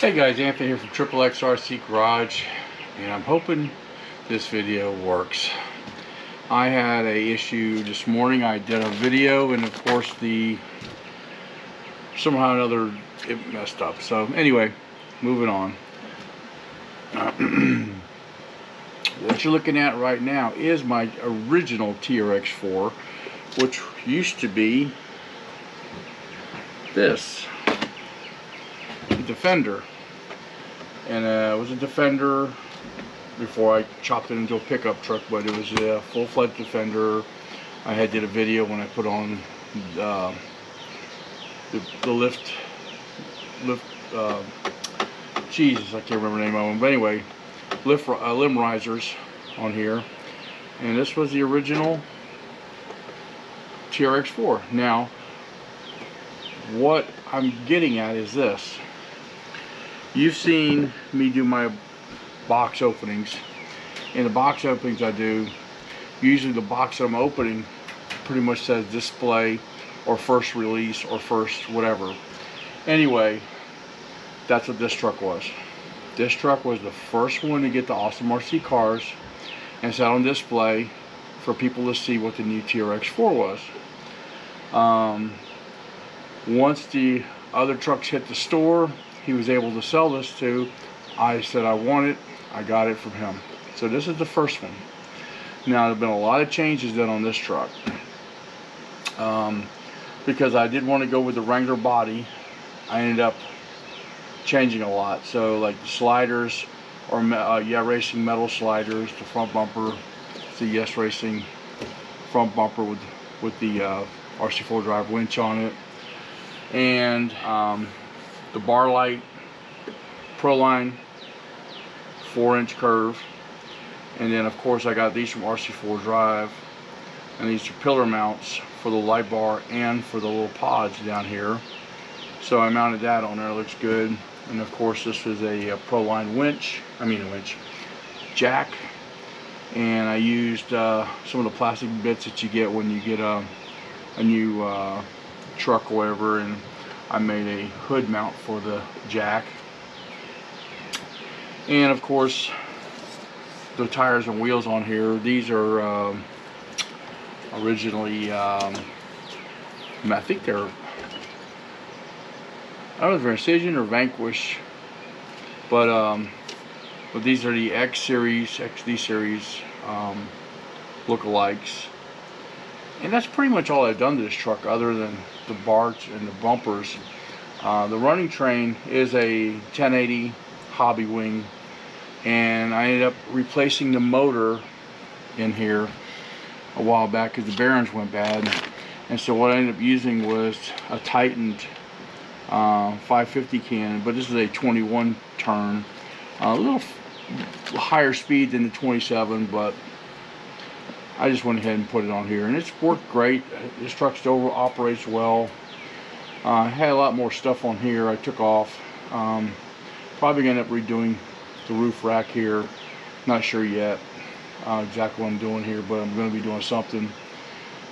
Hey guys, Anthony here from Triple X RC Garage, and I'm hoping this video works. I had a issue this morning. I did a video, and of course somehow or another it messed up. So anyway, moving on. What you're looking at right now is my original TRX4, which used to be this, the Defender. And it was a Defender before I chopped it into a pickup truck, but it was a full-fledged Defender. I did a video when I put on the lift, Jesus, I can't remember the name of them, but anyway, limb risers on here. And this was the original TRX4. Now, what I'm getting at is this. You've seen me do my box openings. In the box openings I do, usually the box that I'm opening pretty much says display or first release or first whatever. Anyway, that's what this truck was. This truck was the first one to get the Awesome RC cars and set on display for people to see what the new TRX4 was. Once the other trucks hit the store, he was able to sell this to. I said I want it. I got it from him. So this is the first one. Now, there have been a lot of changes done on this truck. Because I did want to go with the Wrangler body, I ended up changing a lot. So like the sliders, or Racing metal sliders, the front bumper, it's the Yes Racing front bumper with the RC4 drive winch on it, and the bar light, Proline 4-inch curve, and then of course I got these from RC4 Drive, and these are pillar mounts for the light bar and for the little pods down here. So I mounted that on there. It looks good. And of course this is a Proline jack, and I used some of the plastic bits that you get when you get a new truck or whatever, and I made a hood mount for the jack. And of course the tires and wheels on here, these are originally I think they're, I don't know if they're Incision or Vanquish, but these are the XD series lookalikes. And that's pretty much all I've done to this truck, other than the bars and the bumpers. The running train is a 1080 hobby wing, and I ended up replacing the motor in here a while back because the bearings went bad. And so what I ended up using was a tightened 550 cannon, but this is a 21 turn, a little higher speed than the 27, but I just went ahead and put it on here, and it's worked great. This truck still operates well. I had a lot more stuff on here I took off. Probably gonna end up redoing the roof rack here. Not sure yet exactly what I'm doing here, but I'm going to be doing something.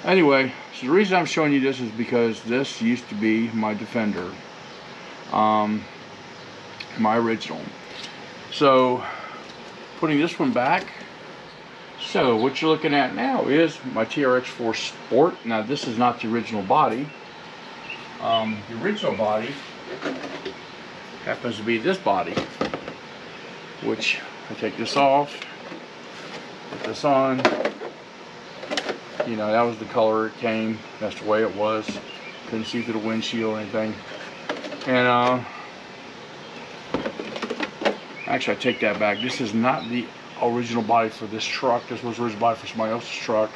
Anyway, so the reason I'm showing you this is because this used to be my Defender, my original. So putting this one back. So what you're looking at now is my TRX4 Sport. Now this is not the original body. The original body happens to be this body, which I take this off, put this on. You know, that was the color it came. That's the way it was. Couldn't see through the windshield or anything. And actually I take that back. This is not the original body for this truck. This was the original body for somebody else's truck.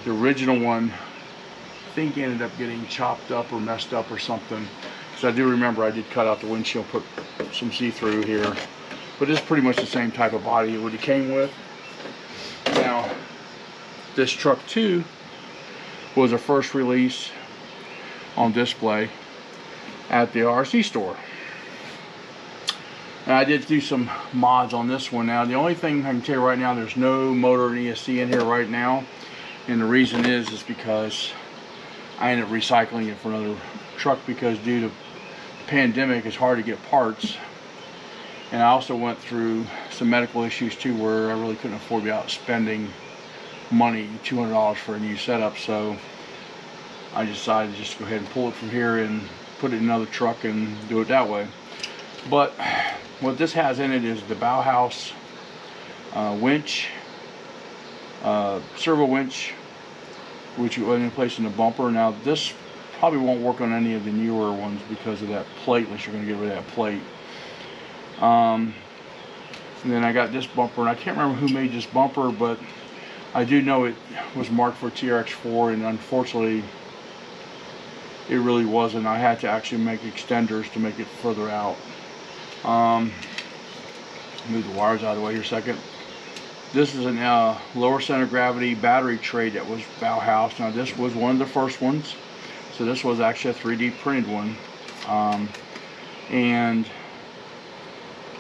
The original one, I think, ended up getting chopped up or messed up or something, because I do remember I did cut out the windshield, put some see-through here, but it's pretty much the same type of body it came with. Now this truck too was a first release on display at the RC store. And I did do some mods on this one. Now the only thing I can tell you right now, there's no motor and ESC in here right now, and the reason is because I ended up recycling it for another truck, because due to the pandemic it's hard to get parts And I also went through some medical issues too, where I really couldn't afford to be out spending money, $200 for a new setup. So I decided to just go ahead and pull it from here and put it in another truck and do it that way. But what this has in it is the Bauhaus winch, servo winch, which you put in place in the bumper. Now this probably won't work on any of the newer ones because of that plate, unless you're going to get rid of that plate. And then I got this bumper, and I can't remember who made this bumper, but I do know it was marked for TRX4, and unfortunately it really wasn't. I had to actually make extenders to make it further out. Move the wires out of the way here a second. This is a lower center gravity battery tray that was Bauhaus. Now this was one of the first ones, so this was actually a 3D printed one. And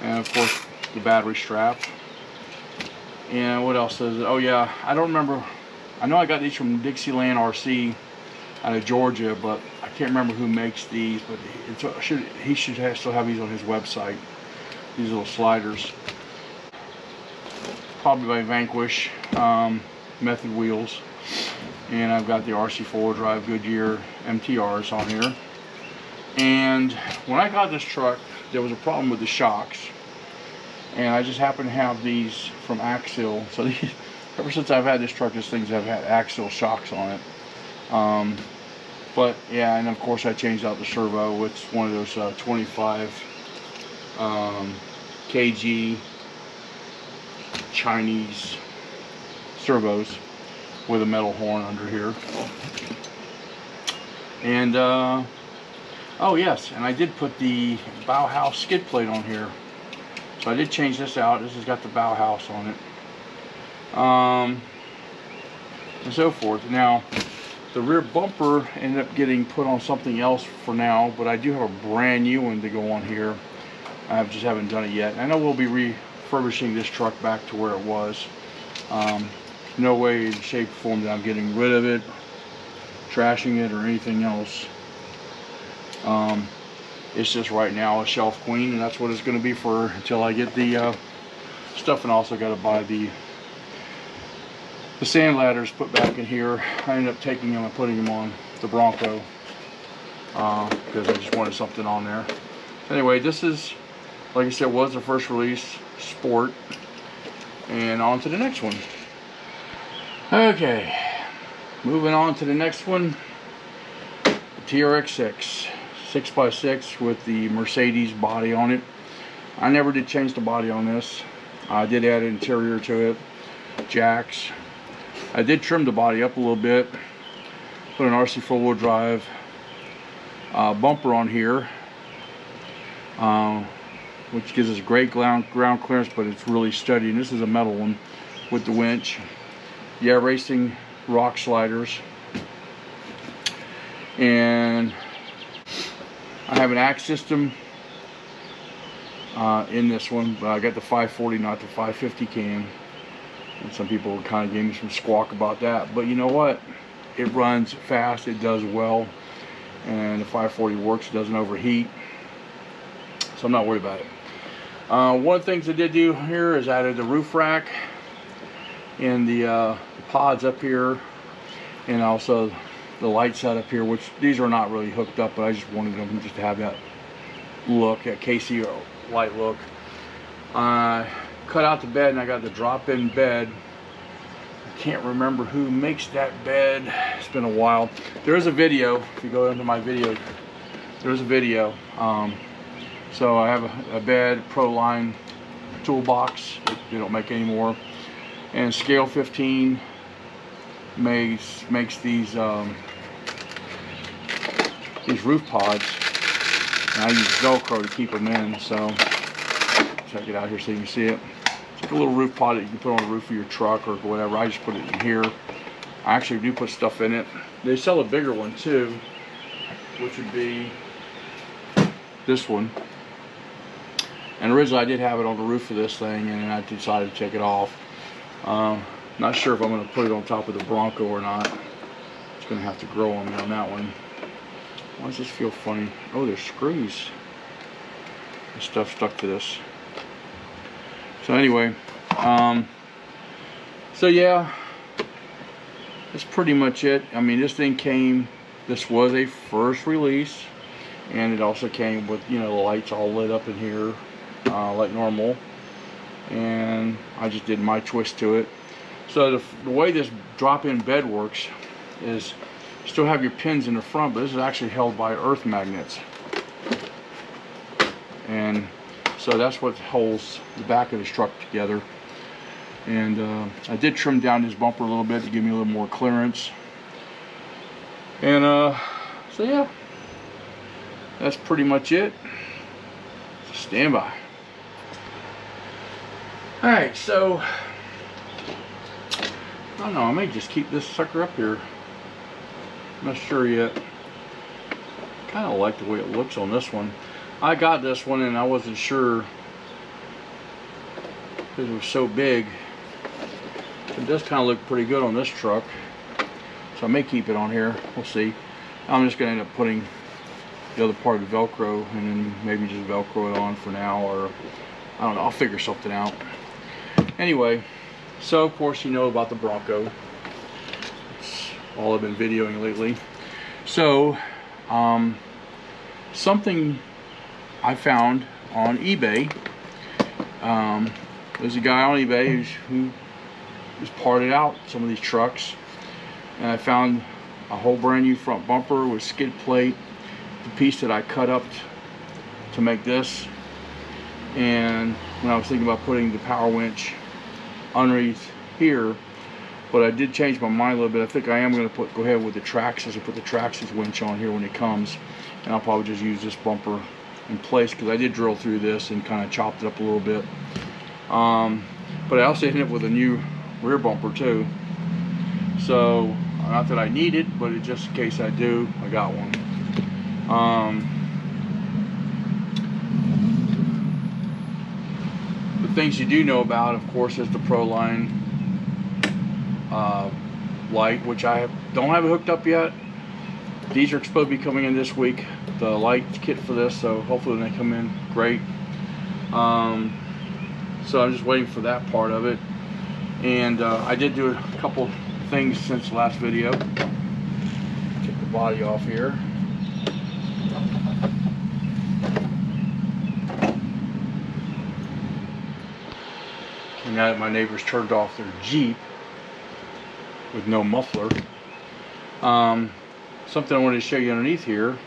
of course the battery strap. And what else is it? Oh yeah, I don't remember. I know I got these from Dixieland RC out of Georgia, but I can't remember who makes these. But he should still have these on his website. These little sliders, probably by Vanquish Method wheels. And I've got the RC 4 drive Goodyear MTRs on here. And when I got this truck, there was a problem with the shocks, and I just happen to have these from Axial. So these, ever since I've had this truck, these things have had Axial shocks on it. But yeah, and of course I changed out the servo. It's one of those 25 kg Chinese servos with a metal horn under here. And oh yes, and I did put the Bauhaus skid plate on here. So I did change this out. This has got the Bauhaus on it. And so forth. Now, the rear bumper ended up getting put on something else for now, but I do have a brand new one to go on here. I just haven't done it yet. I know we'll be refurbishing this truck back to where it was. No way, shape, or form that I'm getting rid of it, trashing it, or anything else. It's just right now a shelf queen, and that's what it's going to be for until I get the stuff. And also got to buy the sand ladders put back in here. I ended up taking them and putting them on the Bronco because I just wanted something on there. Anyway, this is, like I said, was the first release Sport, and on to the next one. Okay, moving on to the next one, the TRX6 6x6 with the Mercedes body on it. I never did change the body on this. I did add an interior to it, jacks. I did trim the body up a little bit, put an RC 4-wheel drive bumper on here, which gives us great ground clearance, but it's really sturdy. And this is a metal one with the winch. Yeah, racing rock sliders. And I have an axe system in this one, but I got the 540, not the 550 cam. And some people kind of gave me some squawk about that. But you know what? It runs fast, it does well, and the 540 works, it doesn't overheat. So I'm not worried about it. One of the things I did do here is added the roof rack and the pods up here, and also the light set up here, which these are not really hooked up, but I just wanted them just to have that look, that KC light look. Cut out the bed, and I got the drop-in bed. I can't remember who makes that bed. It's been a while. There is a video. If you go into my video, there's a video. So I have a bed, Proline toolbox. They don't make anymore. And Scale 15 makes these roof pods. And I use Velcro to keep them in. So check it out here so you can see it. It's like a little roof pod that you can put on the roof of your truck or whatever. I just put it in here. I actually do put stuff in it. They sell a bigger one too, which would be this one. And originally I did have it on the roof of this thing, and I decided to take it off. Not sure if I'm going to put it on top of the Bronco or not. It's going to have to grow on me on that one. Why does this feel funny? Oh, there's screws. This stuff stuck to this. So anyway, so yeah, that's pretty much it. I mean, this thing came, this was a first release, and it also came with, you know, the lights all lit up in here like normal, and I just did my twist to it. So the way this drop-in bed works is you still have your pins in the front, but this is actually held by earth magnets, and so that's what holds the back of this truck together. And I did trim down this bumper a little bit to give me a little more clearance. And so yeah, that's pretty much it. Stand by. Alright, so I don't know, I may just keep this sucker up here. I'm not sure yet. Kind of like the way it looks on this one. I got this one and I wasn't sure because it was so big. It does kind of look pretty good on this truck, so I may keep it on here. We'll see. I'm just going to end up putting the other part of the Velcro, and then maybe just Velcro it on for now, or I don't know, I'll figure something out. Anyway, so of course you know about the Bronco. It's all I've been videoing lately. So something I found on eBay. There's a guy on eBay who just parted out some of these trucks, and I found a whole brand new front bumper with skid plate, the piece that I cut up to make this. And when I was thinking about putting the power winch underneath here, but I did change my mind a little bit. I think I am going to go ahead with the Traxxas and put the Traxxas winch on here when it comes, and I'll probably just use this bumper in place because I did drill through this and kind of chopped it up a little bit. But I also ended up with a new rear bumper too, so not that I need it, but just in case I do, I got one. The things you do know about, of course, is the Proline light, which I don't have it hooked up yet. These are supposed to be coming in this week, the light kit for this, so hopefully when they come in, great. So I'm just waiting for that part of it. And I did do a couple things since the last video. Take the body off here. And now that my neighbors turned off their Jeep with no muffler, something I wanted to show you underneath here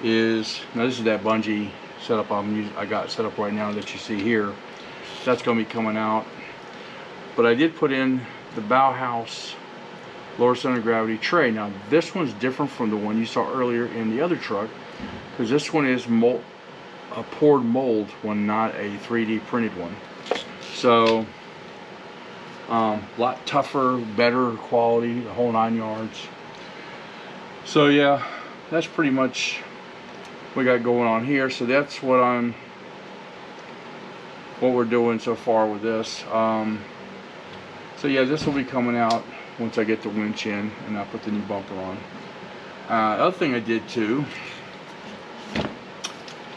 is, now this is that bungee setup I got set up right now that you see here. That's going to be coming out. But I did put in the Bauhaus lower center of gravity tray. Now this one's different from the one you saw earlier in the other truck, because this one is a poured mold one, not a 3D printed one. So a lot tougher, better quality, the whole 9 yards. So yeah, that's pretty much what we got going on here. So that's what we're doing so far with this. So yeah, this will be coming out once I get the winch in and I put the new bumper on. The other thing I did too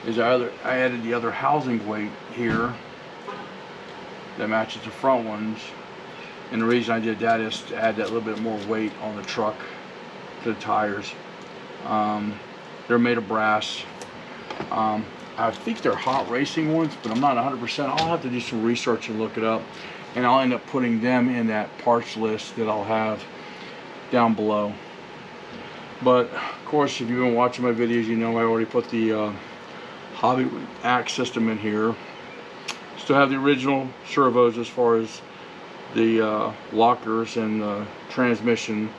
is I added the other housing weight here that matches the front ones. And the reason I did that is to add that little bit more weight on the truck to the tires. They're made of brass. I think they're hot racing ones, but I'm not 100%. I'll have to do some research and look it up, and I'll end up putting them in that parts list that I'll have down below. But of course, if you've been watching my videos, you know I already put the hobby axe system in here. Still have the original servos as far as the lockers and the transmission,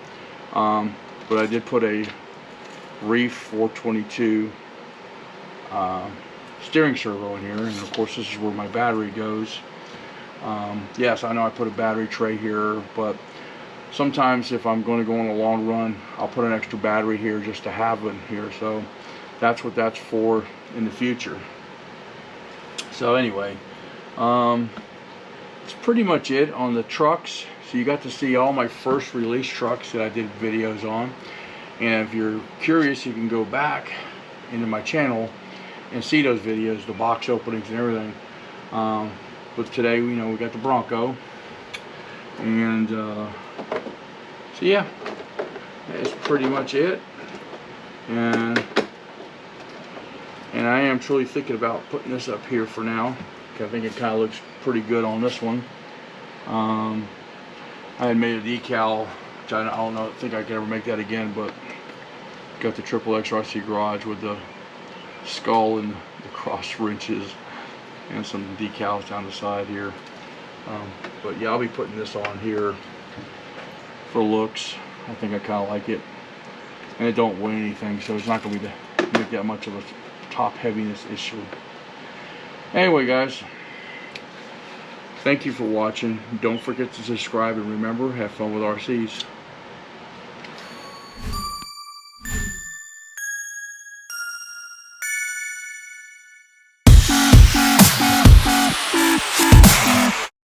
but I did put a Reef 422 steering servo in here, and of course this is where my battery goes. Yes, I know I put a battery tray here, but sometimes if I'm going to go on a long run, I'll put an extra battery here just to have it here. So that's what that's for in the future. So anyway, it's pretty much it on the trucks. So you got to see all my first release trucks that I did videos on, and if you're curious, you can go back into my channel and see those videos, the box openings and everything. But today, we got the Bronco. And so yeah, that's pretty much it. And I am truly thinking about putting this up here for now. I think it kind of looks pretty good on this one. I had made a decal, which I don't think I can ever make that again, but got the XXX garage with the skull and the cross wrenches and some decals down the side here. But yeah, I'll be putting this on here for looks. I think I kind of like it, and it don't weigh anything, so it's not going to make that much of a top heaviness issue. Anyway, guys, thank you for watching. Don't forget to subscribe, and remember, have fun with RCs.